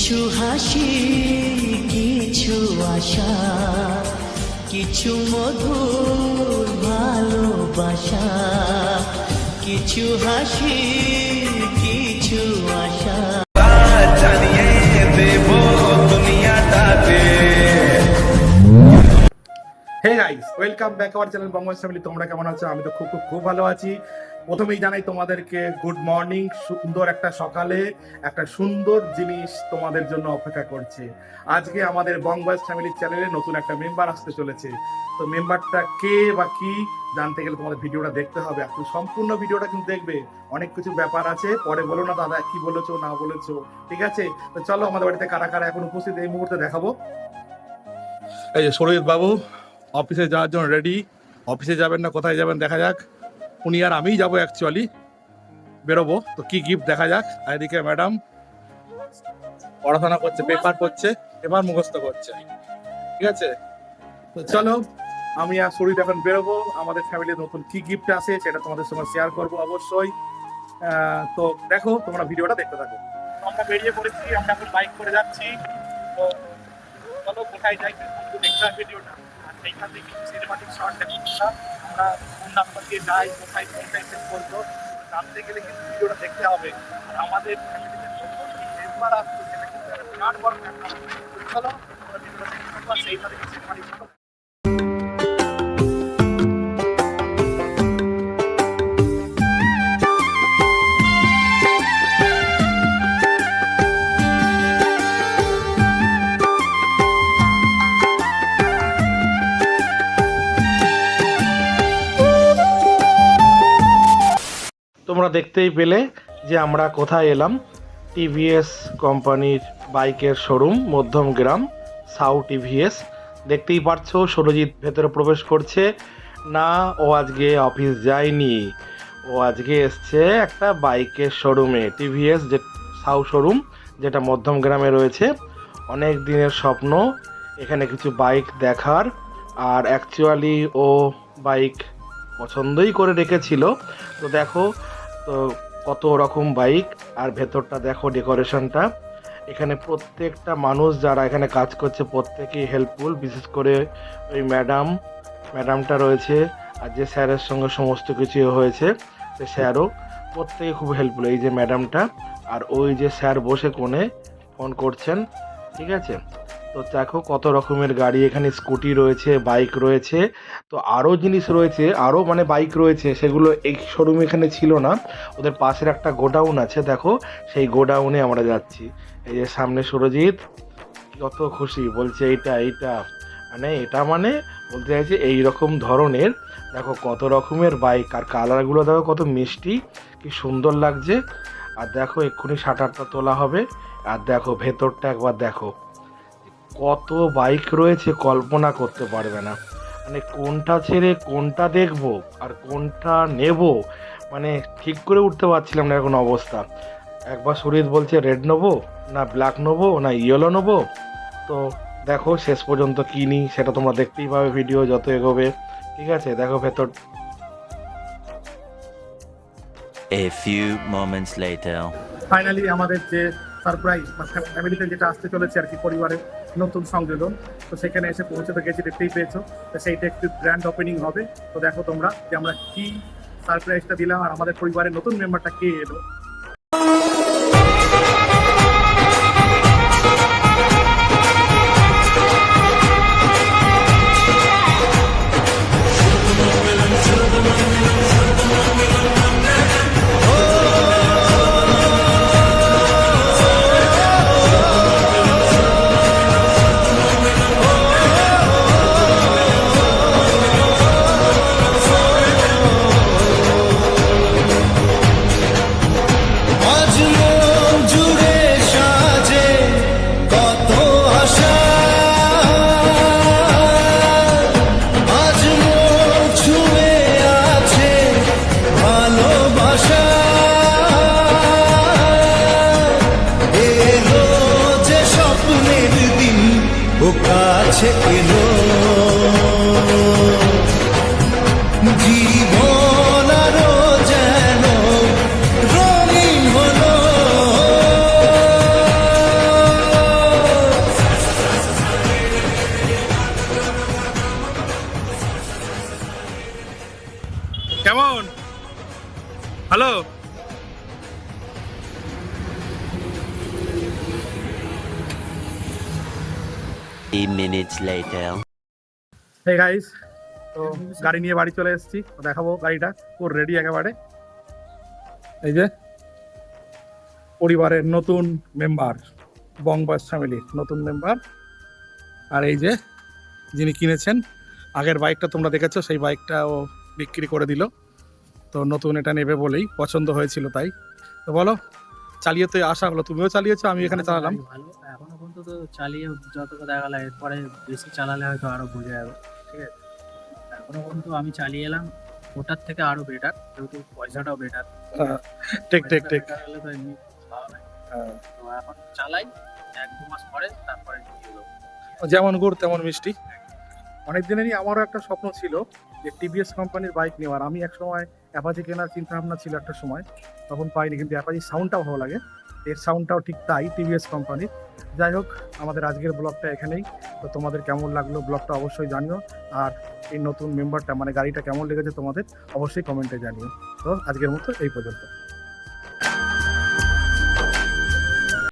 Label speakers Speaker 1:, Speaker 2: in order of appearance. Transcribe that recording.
Speaker 1: কিছু হাসি, কিছু আশা, কিছু মধুর ভালোবাসা, কিছু হাসি, কিছু আশা।
Speaker 2: Hey guys, welcome back our channel Bongobas family. তোমরা কেমন আছো? আমি তো খুব ভালো আছি। প্রথমেই জানাই তোমাদেরকে গুড মর্নিং। সুন্দর একটা সকালে একটা সুন্দর জিনিস তোমাদের জন্য অপেক্ষা করছে। আজকে আমাদের বঙ্গবাস ফ্যামিলি চ্যানেলে নতুন একটা মেম্বার আসতে চলেছে। তো মেম্বারটা কে বা কি জানতে গেলে তোমাদের ভিডিওটা দেখতে হবে। আপনি সম্পূর্ণ ভিডিওটা কিন্তু দেখবে, অনেক কিছু ব্যাপার আছে। পরে বলো না দাদা কি বলেছো না বলেছো, ঠিক আছে? তো চলো আমাদের বাড়িতে কারা কারা এখন উপস্থিত এই মুহূর্তে দেখাবো। এই যে সরোজিৎ বাবু অফিসে যাওয়ার জন্য রেডি। অফিসে যাবেন না কোথায় যাবেন দেখা যাক। উনি আর আমিই যাবো অ্যাকচুয়ালি, বেরোবো। তো কি গিফট দেখা যাক। আর এদিকে ম্যাডাম পড়াশোনা করছে, পেপার করছে, এবার মুখস্থ করছে, ঠিক আছে? তো চলো আমি আর সরোজিৎ এখন বেরোবো। আমাদের ফ্যামিলির নতুন কি গিফট আছে সেটা তোমাদের সঙ্গে শেয়ার করবো অবশ্যই। তো দেখো, তোমরা ভিডিওটা দেখতে থাকো। আমরা বেরিয়ে পড়েছি, আমরা এখন বাইক করে যাচ্ছি। তো চলো কোথায় যাই দেখতে হবে ভিডিওটা। আর সেইখান থেকে সিনেমাটিক শর্ট দেখো। আমরা কোন নাম্বার দিয়ে যাই, কোথায় কোথায় সেট করবো, জানতে গেলে কিন্তু ভিডিওটা দেখতে হবে। আর আমাদের ফ্যামিলিতে নতুন কি মেম্বার আসছে সেটা কিন্তু একটা বিরাট বড় ব্যাপার। চলো আমরা ভিডিওটা দেখতে থাকবো আর সেইখান থেকে সিনেমাটিক শর্ট। তোমরা দেখতেই পেলে যে আমরা কোথায় এলাম। টিভিএস কোম্পানির বাইকের শোরুম, মধ্যমগ্রাম, সাউ টিভিএস। দেখতেই পারছো সরোজিৎ ভেতরে প্রবেশ করছে। না, ও আজকে অফিস যায়নি, ও আজকে এসছে একটা বাইকের শোরুমে, টিভিএস যে সাউ শোরুম যেটা মধ্যমগ্রামে রয়েছে। অনেক দিনের স্বপ্ন এখানে কিছু বাইক দেখার। আর অ্যাকচুয়ালি ও বাইক পছন্দই করে রেখেছিল। তো দেখো তো কত রকম বাইক, আর ভেতরটা দেখো ডেকোরেশনটা। এখানে প্রত্যেকটা মানুষ যারা এখানে কাজ করছে প্রত্যেকেই হেল্পফুল। বিশেষ করে ওই ম্যাডামটা রয়েছে, আর যে স্যারের সঙ্গে সমস্ত কিছু হয়েছে সে স্যারও প্রত্যেকে খুব হেল্পফুল। এই যে ম্যাডামটা, আর ওই যে স্যার বসে কোণে ফোন করছেন, ঠিক আছে? তো দেখো কত রকমের গাড়ি এখানে, স্কুটি রয়েছে, বাইক রয়েছে। তো আরও জিনিস রয়েছে, আরও মানে বাইক রয়েছে, সেগুলো এই শোরুম এখানে ছিল না। ওদের পাশের একটা গোডাউন আছে, দেখো সেই গোডাউনে আমরা যাচ্ছি। এই যে সামনে সুরজিৎ কত খুশি, বলছে এইটা মানে বলতে চাইছে এই রকম ধরনের। দেখো কত রকমের বাইক, আর কালারগুলো দেখো কত মিষ্টি, কি সুন্দর লাগছে। আর দেখো এক্ষুনি শাটারটা তোলা হবে। আর দেখো ভেতরটা একবার দেখো, কত বাইক রয়েছে কল্পনা করতে পারবে না। মানে কোনটা ছেড়ে কোনটা দেখবো আর কোনটা নেব, মানে ঠিক করে উঠতে পারছিলাম না এখন অবস্থা। একবার সুরিত বলছে রেড নেবো না ব্ল্যাক নেবো না ইয়েলো নেবো। তো দেখো শেষ পর্যন্ত কি নিই সেটা তোমরা দেখতেই পাবে ভিডিও যত এগোবে, ঠিক আছে? দেখো ভেতর।
Speaker 3: A few moments later.
Speaker 2: Finally আমাদের যে সারপ্রাইজ বা ফ্যামিলিতে যেটা আসতে চলেছে আর কি, পরিবারের নতুন সংযোজন, তো সেখানে এসে পৌঁছতে গেছি, দেখতেই পেয়েছো। তো সেইটা একটু গ্র্যান্ড ওপেনিং হবে। তো দেখো তোমরা যে আমরা কি সারপ্রাইজটা দিলাম, আর আমাদের পরিবারের নতুন মেম্বারটা কে এলো।
Speaker 4: কাছে এলো জীবন আরো যেন রঙিন হলো।
Speaker 3: 3 minutes later.
Speaker 2: হে গাইস, তো গাড়ি নিয়ে বাড়ি চলে এসেছি, তো দেখাবো গাড়িটা পুরো রেডি একেবারে। এই যে পরিবারের নতুন মেম্বার, বংবাস ফ্যামিলির নতুন মেম্বার। আর এই যে যিনি কিনেছেন, আগের বাইকটা তোমরা দেখেছো, সেই বাইকটা ও বিক্রি করে দিল, তো নতুন এটা নেবে বলেই, পছন্দ হয়েছিল তাই। তো বলো, চালিয়ে তো আশা হলো, তুমিও চালিয়েছো, আমি এখানে চালালাম।
Speaker 5: ভালো, এখনো পর্যন্ত তো চালিয়ে যতটা দেখা গেল, এরপরে বেশি চালালে হয়তো আরো বোঝা যাবে, ঠিক আছে। এখনো পর্যন্ত আমি চালিয়ে এলাম, ওটার থেকে আরো বেটার, যেহেতু পয়সাটাও বেটার।
Speaker 2: ঠিক ঠিক ঠিক।
Speaker 5: হলে তো এমনি ভালো হয়। তো এখন চালাই, 1-2 মাস পরে তারপরে দিয়ে দেবো।
Speaker 2: যেমন গুড় তেমন মিষ্টি। অনেক দিনেরই আমারও একটা স্বপ্ন ছিল যে টিভিএস কোম্পানির বাইক নেওয়ার। আমি এক সময় অ্যাপাচি কেনার চিন্তা ভাবনা ছিল একটা সময়, তখন পাইনি, কিন্তু অ্যাপাচির সাউন্ডটাও ভালো লাগে, এর সাউন্ডটাও ঠিক তাই টিভিএস কোম্পানির। যাই হোক, আমাদের আজকের ব্লগটা এখানেই। তো তোমাদের কেমন লাগলো ব্লগটা অবশ্যই জানিও, আর এই নতুন মেম্বারটা মানে গাড়িটা কেমন লেগেছে তোমাদের অবশ্যই কমেন্টে জানিও। তো আজকের মতো এই পর্যন্ত।